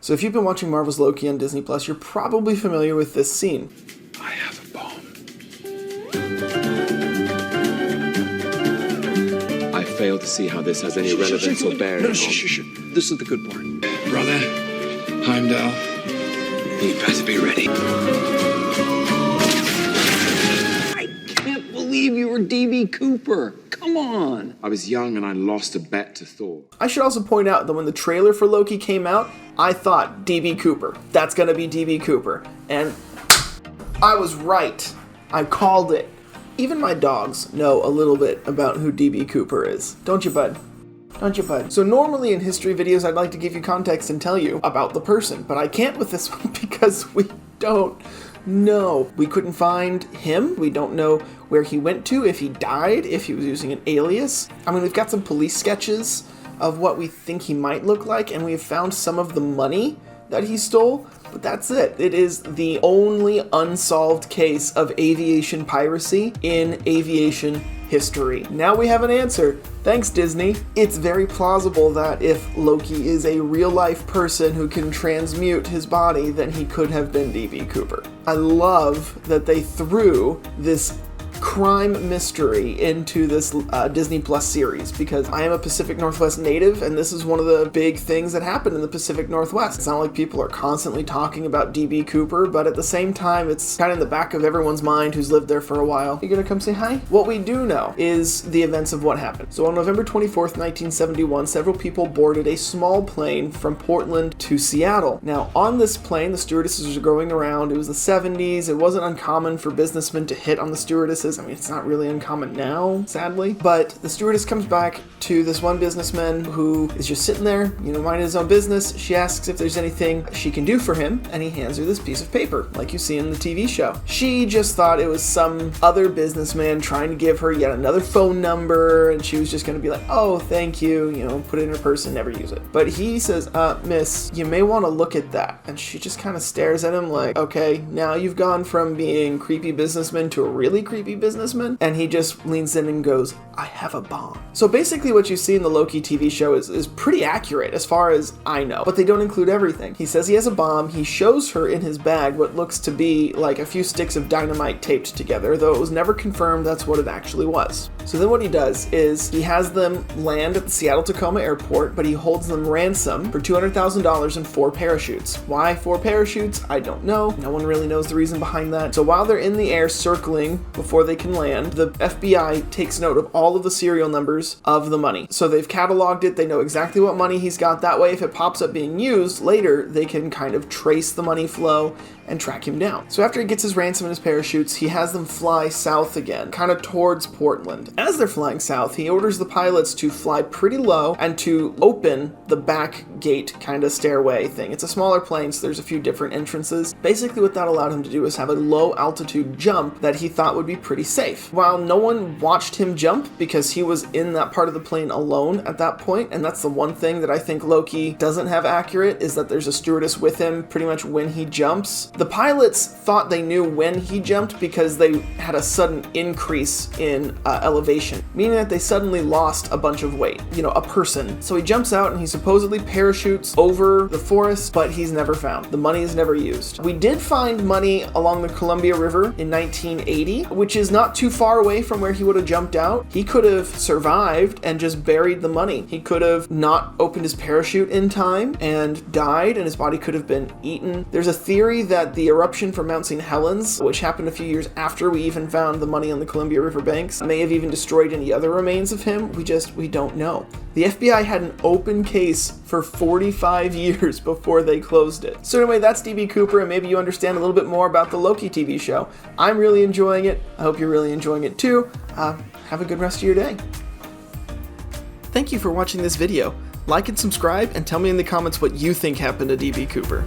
So if you've been watching Marvel's Loki on Disney Plus, you're probably familiar with this scene. I have a bomb. I fail to see how this has any relevance or bearing on... This is the good part. Brother, Heimdall, you better be ready. I can't believe you were D.B. Cooper. Come on. I was young and I lost a bet to Thor. I should also point out that when the trailer for Loki came out, I thought D.B. Cooper. That's gonna be D.B. Cooper. And I was right. I called it. Even my dogs know a little bit about who D.B. Cooper is. Don't you, bud? Don't you, bud? So normally in history videos, I'd like to give you context and tell you about the person, but I can't with this one because we don't know. We couldn't find him. We don't know where he went to, if he died, if he was using an alias. I mean, we've got some police sketches of what we think he might look like, and we've found some of the money that he stole, but that's it. It is the only unsolved case of aviation piracy in aviation history. Now we have an answer. Thanks, Disney. It's very plausible that if Loki is a real-life person who can transmute his body, then he could have been D.B. Cooper. I love that they threw this crime mystery into this Disney Plus series, because I am a Pacific Northwest native, and this is one of the big things that happened in the Pacific Northwest. It's not like people are constantly talking about D.B. Cooper, but at the same time, it's kind of in the back of everyone's mind who's lived there for a while. You gonna come say hi? What we do know is the events of what happened. So on November 24th, 1971, several people boarded a small plane from Portland to Seattle. Now, on this plane, the stewardesses were going around. It was the 70s. It wasn't uncommon for businessmen to hit on the stewardesses. I mean, it's not really uncommon now, sadly, but the stewardess comes back to this one businessman who is just sitting there, minding his own business. She asks if there's anything she can do for him, and he hands her this piece of paper, like you see in the TV show. She just thought it was some other businessman trying to give her yet another phone number, and she was just gonna be like, oh, thank you, put it in her purse and never use it. But he says, miss, you may want to look at that. And she just kind of stares at him like, okay, now you've gone from being creepy businessman to a really creepy businessman. And he just leans in and goes, I have a bomb. So basically what you see in the Loki TV show is pretty accurate as far as I know, but they don't include everything. He says he has a bomb. He shows her in his bag what looks to be like a few sticks of dynamite taped together, though it was never confirmed that's what it actually was. So then what he does is he has them land at the Seattle-Tacoma airport, but he holds them ransom for $200,000 and 4 parachutes. Why 4 parachutes? I don't know. No one really knows the reason behind that. So while they're in the air circling before they can land, the FBI takes note of all of the serial numbers of the money. So they've cataloged it. They know exactly what money he's got. That way, if it pops up being used later, they can kind of trace the money flow and track him down. So after he gets his ransom and his parachutes, he has them fly south again, kind of towards Portland. As they're flying south, he orders the pilots to fly pretty low and to open the back gate kind of stairway thing. It's a smaller plane, so there's a few different entrances. Basically what that allowed him to do is have a low altitude jump that he thought would be pretty safe. While no one watched him jump because he was in that part of the plane alone at that point, and that's the one thing that I think Loki doesn't have accurate, is that there's a stewardess with him pretty much when he jumps. The pilots thought they knew when he jumped because they had a sudden increase in elevation, meaning that they suddenly lost a bunch of weight, a person. So he jumps out and he supposedly parachutes over the forest, but he's never found. The money is never used. We did find money along the Columbia River in 1980, which is not too far away from where he would have jumped out. He could have survived and just buried the money. He could have not opened his parachute in time and died, and his body could have been eaten. There's a theory that the eruption from Mount St. Helens, which happened a few years after we even found the money on the Columbia River banks, may have even destroyed any other remains of him. We don't know. The FBI had an open case for 45 years before they closed it. So anyway, that's D.B. Cooper, and maybe you understand a little bit more about the Loki TV show. I'm really enjoying it. I hope you're really enjoying it too. Have a good rest of your day. Thank you for watching this video. Like and subscribe, and tell me in the comments what you think happened to D.B. Cooper.